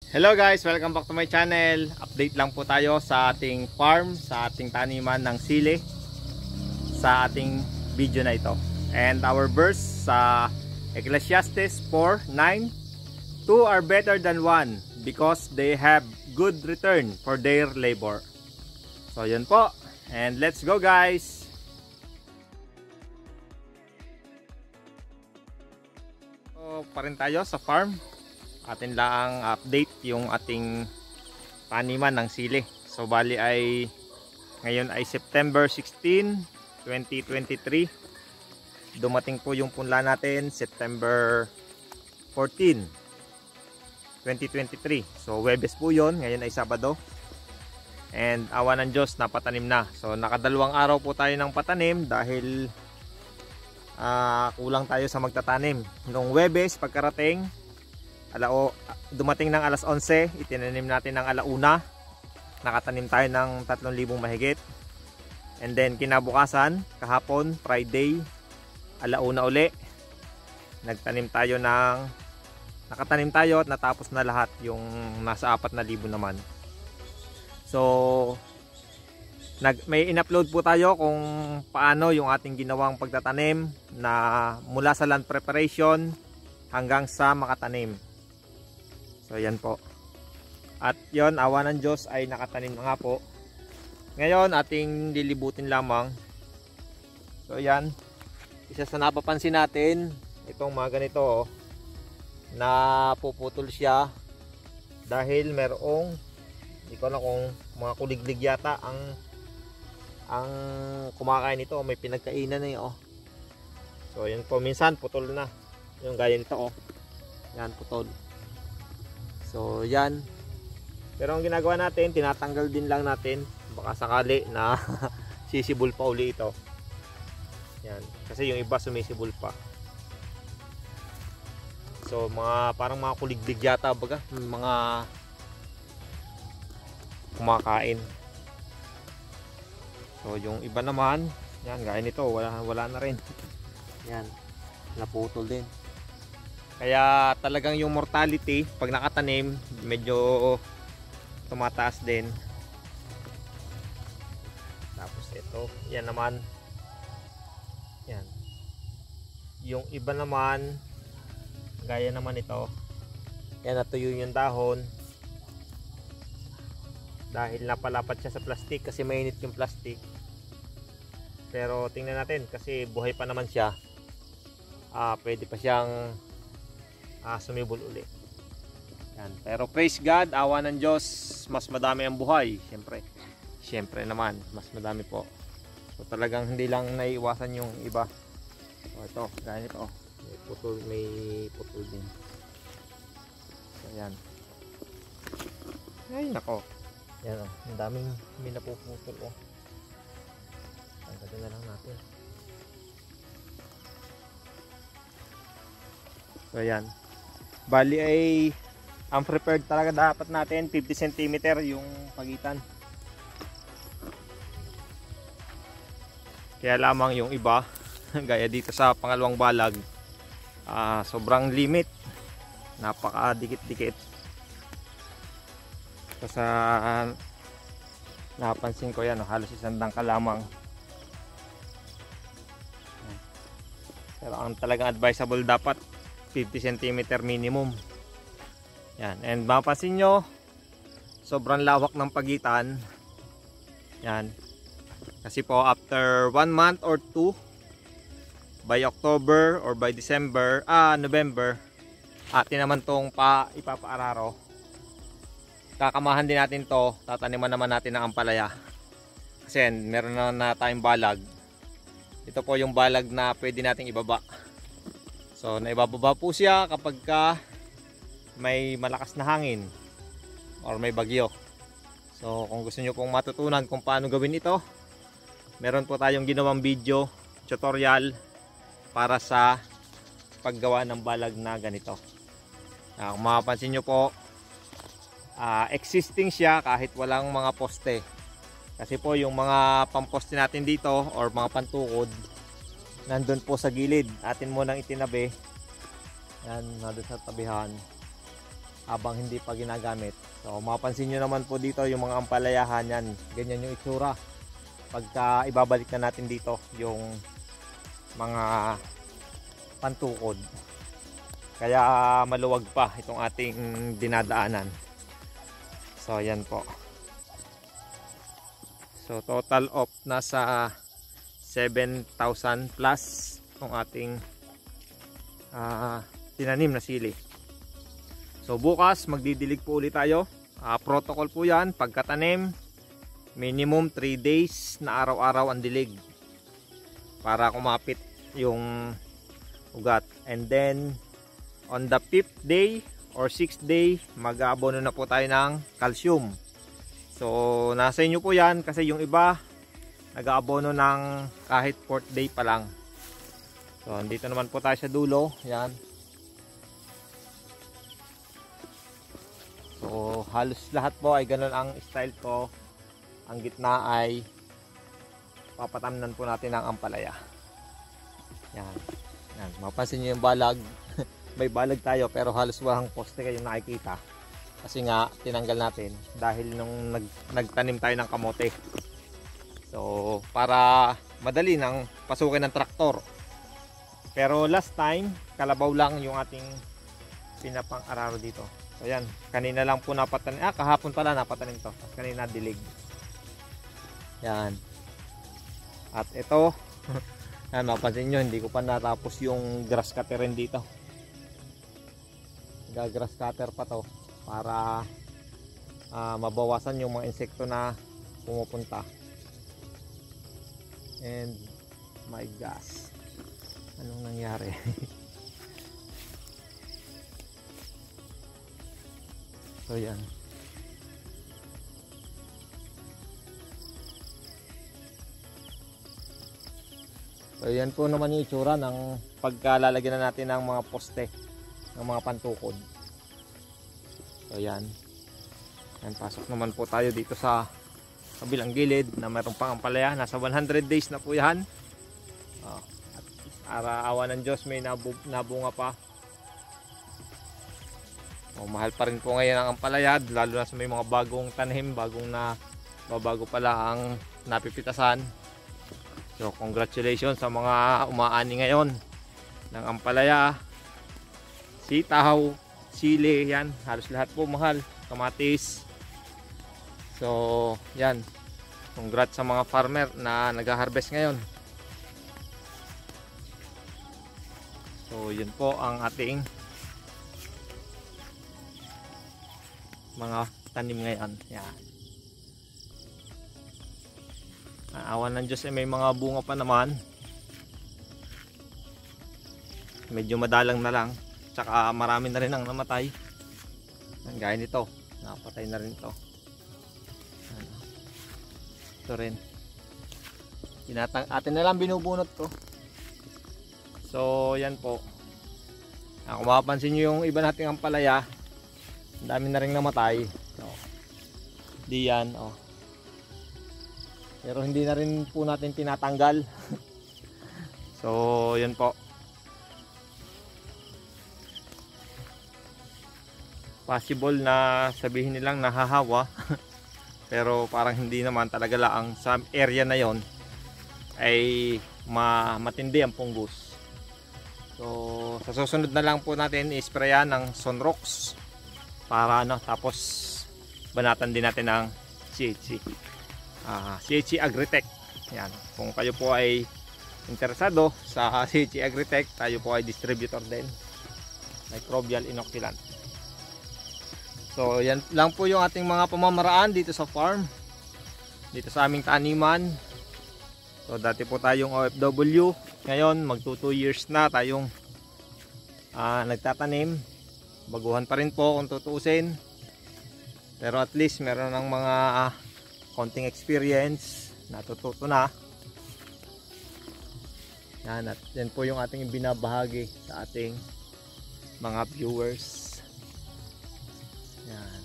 Hello guys, welcome back to my channel. Update lang po tayo sa ating farm, sa ating taniman ng sili sa ating video na ito. And our verse sa Ecclesiastes 4:9, two are better than one because they have good return for their labor. So yun po, and let's go guys. So pa rin tayo sa farm. Atin lang update yung ating taniman ng sili. So bali ay ngayon ay September 16, 2023. Dumating po yung punla natin September 14, 2023. So Huwebes po yun, ngayon ay Sabado. And awa ng Diyos, napatanim na. So nakadalawang araw po tayo ng patanim dahil kulang tayo sa magtatanim. Nung Huwebes pagkarating, dumating ng alas 11, itinanim natin ng alauna. Nakatanim tayo ng 3,000 mahigit. And then kinabukasan, kahapon, Friday, alauna uli. Nakatanim tayo at natapos na lahat yung nasa 4,000 naman. So may in-upload po tayo kung paano yung ating ginawang pagtatanim na mula sa land preparation hanggang sa makatanim. So yan po. At yon, awa ng Diyos ay nakatanim na nga po. Ngayon ating lilibutin lamang. So yan, isa sa napapansin natin, itong mga ganito na puputol siya dahil merong, hindi ko alam kung mga kuliglig yata ang kumakain nito. May pinagkainan na yun. So yan po, minsan putol na yung gaya nito. Yan, putol. So yan. Pero ang ginagawa natin, tinatanggal din lang natin. Baka sakali na sisibol pa uli ito. Yan. Kasi yung iba sumisibol pa. So parang mga kuliglig yata baga. Mga kumakain. So yung iba naman, yan, gaya nito, wala na rin. Yan. Naputol din. Kaya talagang yung mortality pag nakatanim medyo tumataas din. Tapos ito, yan naman. Yan. Yung iba naman gaya naman ito. Yan, natuyo yung dahon. Dahil napalapat siya sa plastic kasi mainit yung plastic. Pero tingnan natin kasi buhay pa naman siya. Pwede pa siyang sumibol uli. Yan. Pero praise God, awa ng Diyos, mas madami ang buhay. Siyempre naman, mas madami po. So talagang hindi lang naiiwasan yung iba. So ito, gaya nito. May putol din. So yan. Ay nako. Yan ang daming may napuputol Tanggalin na lang natin. So yan. Bali ay ang prepared talaga dapat natin 50 cm yung pagitan. Kaya lamang yung iba gaya dito sa pangalawang balag sobrang limit, napakadikit-dikit. So napansin ko yan, halos isang dangkal lamang. Pero ang talagang advisable dapat 50 cm minimum. Yan. And mapapansin nyo, sobrang lawak ng pagitan. Yan. Kasi po after 1 month or 2, by October or by November, atin naman tong ipapaararo. Kakamahan din natin to, tataniman naman natin ng ampalaya. Kasi meron na tayong balag. Ito po yung balag na pwede nating ibaba. So naibababa po siya kapag may malakas na hangin or may bagyo. So kung gusto nyo pong matutunan kung paano gawin ito, meron po tayong ginawang video tutorial para sa paggawa ng balag na ganito. Kung mapapansin nyo po, existing siya kahit walang mga poste. Kasi po yung mga pamposte natin dito or mga pantukod nandun po sa gilid. Atin mo nang itinabi. Yan, nandun sa tabihan. habang hindi pa ginagamit. So mapansin nyo naman po dito yung mga ampalayahan yan, ganyan yung itsura pagka ibabalik na natin dito yung mga pantukod. Kaya maluwag pa itong ating dinadaanan. So yan po. So total of nasa 7,000 plus itong ating tinanim na sili. So bukas magdidilig po ulit tayo. Protocol po yan, pagkatanim minimum 3 days na araw-araw ang dilig para kumapit yung ugat. And then on the 5th day or 6th day mag-aabono na po tayo ng calcium. So nasa inyo po yan, kasi yung iba nag-aabono ng kahit 4th day pa lang. So andito naman po tayo sa dulo, yan. So halos lahat po ay ganun ang style ko. Ang gitna ay papatamnan po natin ng ampalaya. Yan. Yan. Mapansin nyo yung balag. May balag tayo pero halos walang poste kayong nakikita. Kasi nga tinanggal natin dahil nung nagtanim tayo ng kamote. So para madali nang pasukin ng traktor. Pero last time kalabaw lang yung ating pinapang-araro dito. So yan, kanina lang po napatanim. Kahapon pala napatanim to. Kanina dilig. Yan. At ito, yan, mapansin nyo, hindi ko pa natapos yung grass cutter rin dito. Grass cutter pa to para mabawasan yung mga insekto na pumupunta. And my gosh, anong nangyari? So yan. So yan po naman yung itsura ng pagkalalagyan na natin ng mga poste, ng mga pantukod. So yan. Yan, pasok naman po tayo dito sa kabilang gilid na mayroon pang ampalaya. Nasa 100 days na po yan. At awa ng Diyos may nabunga pa. Mahal pa rin po ngayon ang ampalaya, lalo na sa may mga bagong tanim, babago pala ang napipitasan. So congratulations sa mga umaani ngayon ng ampalaya, sitaw, sili, yan, halos lahat po mahal, kamatis. So yan, congrats sa mga farmer na nag-harvest ngayon. So yun po ang ating mga tanim ngayon. Yan. Awan ng Diyos ay may mga bunga pa naman. Medyo madalang na lang. Tsaka marami na rin ang namatay. Gaya nito. Napatay na rin ito. Ito rin. Atin na lang binubunot ko. So yan po. Kung mapapansin nyo yung iba nating ampalaya, ang dami na rin namatay. So, di yan. Oh. Pero hindi na rin po natin tinatanggal. So yun po. Possible na sabihin nilang nahahawa. Pero parang hindi naman, talaga lang sa area na yon ay matindi ang fungus. So sa susunod na lang po natin isprayan ng Sunrox para tapos banatan din natin ng CHC. CHC Agritech. Yan. Kung kayo po ay interesado sa CHC Agritech, tayo po ay distributor din. Microbial inoculant. So yan lang po yung ating mga pamamaraan dito sa farm, dito sa aming taniman. So dati po tayong OFW, ngayon magto 2 years na tayong nagtatanim. Baguhan pa rin po kung tutuusin, pero at least meron ng mga konting experience, natututo na. Yan, at yan po yung ating binabahagi sa ating mga viewers. Yan.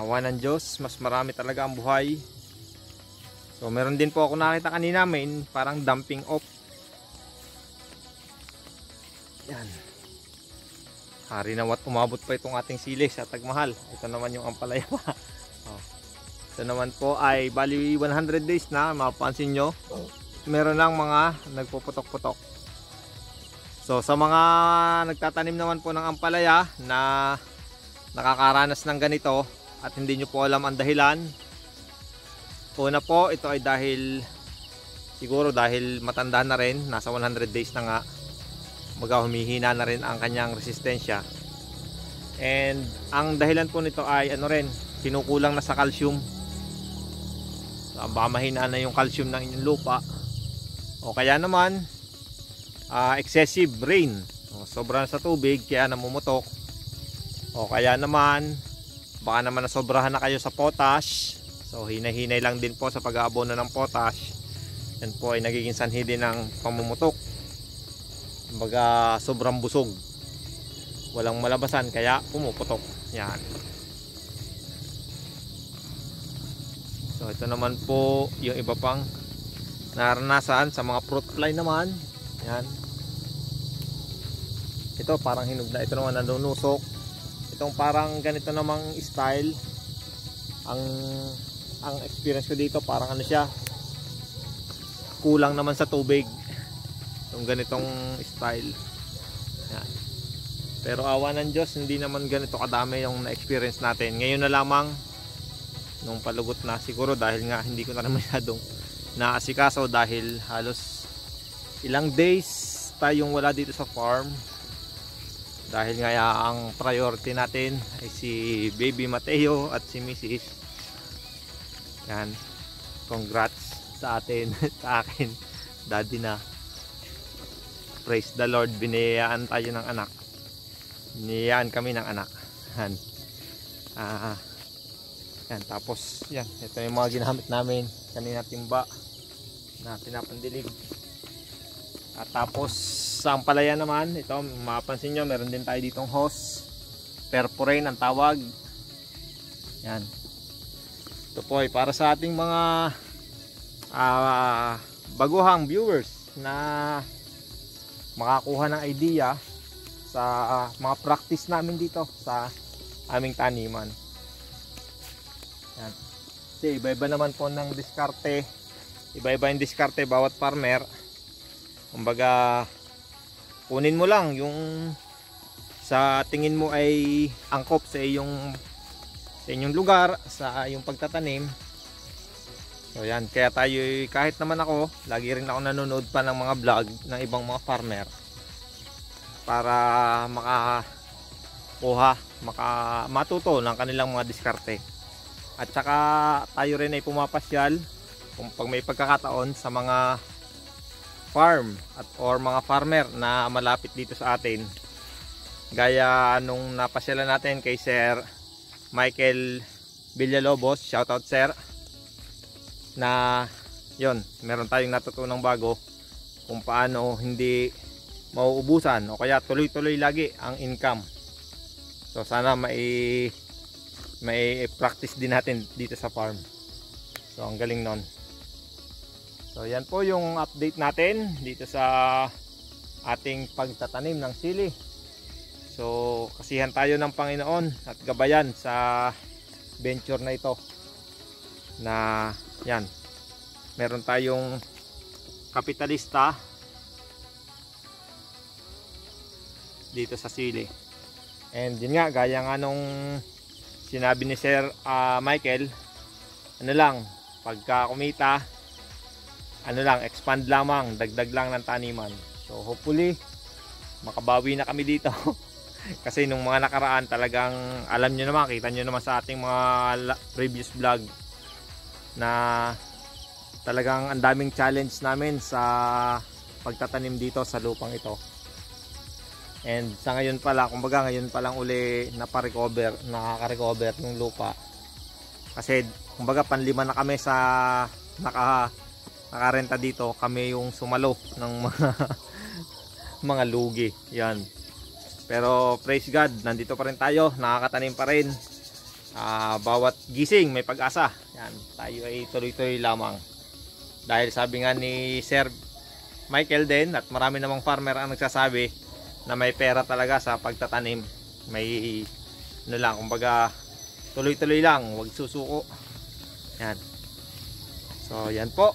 Awa ng Diyos, mas marami talaga ang buhay. So meron din po ako nakita kanina, may parang dumping off. Yan. Hari na wat umabot pa itong ating sili sa Tagmahal. Ito naman yung ampalaya pa. Oh. Ito naman po ay bali 100 days na, mapapansin nyo. Meron lang mga nagpuputok-putok. So sa mga nagtatanim naman po ng ampalaya na nakakaranas ng ganito at hindi nyo po alam ang dahilan. Una po, ito ay siguro dahil matanda na rin, nasa 100 days na nga. Humihina na rin ang kanyang resistensya. And ang dahilan po nito ay kinukulang na sa calcium. So, baka mahina na yung calcium ng inyong lupa. O kaya naman excessive rain. Sobra na sa tubig kaya namumutok. O kaya naman baka naman nasobrahan na kayo sa potash. So hinay-hinay lang din po sa pag-aabono ng potash. Yan po ay nagiging sanhi din ng pamumutok. Kumbaga sobrang busog, walang malabasan kaya pumuputok. Yan. So ito naman po yung iba pang naranasan sa mga fruit fly naman. Yan. Ito parang hinog na, ito naman nanunusok. Itong parang ganito namang style. Ang experience ko dito parang siya, kulang naman sa tubig. Yung ganitong style. Yan. Pero awa ng Diyos, hindi naman ganito kadami yung na-experience natin. Ngayon na lamang, nung palugot na siguro dahil nga hindi ko na masyadong naasikaso dahil halos ilang days tayong wala dito sa farm. Dahil nga ang priority natin ay si Baby Mateo at si Mrs. Yan. Congrats sa atin, sa akin. Daddy na. Praise the Lord, biniyayaan tayo ng anak. Biniyayaan kami ng anak. Yan. Yan. Tapos, yan. Ito yung mga ginamit namin. Kanina timba na pinapandilig. At tapos, sa ampalaya naman, ito, mapapansin nyo, meron din tayo ditong hose. Perforane ang tawag. Yan. Ito po ay para sa ating mga baguhang viewers na makakuha ng idea sa mga practice namin dito sa aming taniman. Yan. Kasi iba-iba naman po ng diskarte. Iba-iba yung diskarte bawat farmer. Kumbaga, kunin mo lang yung sa tingin mo ay angkop sa inyong lugar, sa iyong pagtatanim. So yan, kaya tayo, kahit naman ako, lagi rin ako nanonood pa ng mga vlog ng ibang mga farmer para matuto ng kanilang mga diskarte. At saka tayo rin ay pumapasyal kung pag may pagkakataon sa mga farm or mga farmer na malapit dito sa atin. Gaya nung napasyalan natin kay Sir Michael Villalobos, shoutout sir, na yon, meron tayong natutunang bago kung paano hindi mauubusan o kaya tuloy-tuloy lagi ang income. So sana may practice din natin dito sa farm. So ang galing nun. So yan po yung update natin dito sa ating pagtatanim ng sili. So kasihan tayo ng Panginoon at gabayan sa venture na ito. Na yan, meron tayong kapitalista dito sa sili. And yun nga, gaya nga nung sinabi ni Sir Michael, ano lang, pagka kumita, ano lang, expand lamang, dagdag lang ng taniman. So hopefully makabawi na kami dito. Kasi nung mga nakaraan talagang alam nyo naman, kita nyo naman sa ating mga previous vlog na talagang ang daming challenge namin sa pagtatanim dito sa lupang ito. And sa ngayon pala, kumbaga ngayon pa lang uli nakaka-recover ng lupa. Kasi kumbaga panlima na kami sa nakarenta dito, kami yung sumalo ng mga lugi. Yan. Pero praise God, nandito pa rin tayo, nakakatanim pa rin. Bawat gising may pag-asa. Yan, tayo ay tuloy-tuloy lamang. Dahil sabi nga ni Sir Michael din at marami namang farmer ang nagsasabi na may pera talaga sa pagtatanim. May ano lang, kumbaga tuloy-tuloy lang, huwag susuko. Yan. So yan po.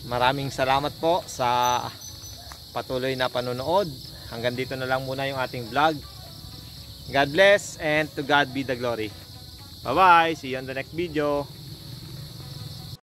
Maraming salamat po sa patuloy na panonood. Hanggang dito na lang muna yung ating vlog. God bless and to God be the glory. Bye bye. See you on the next video.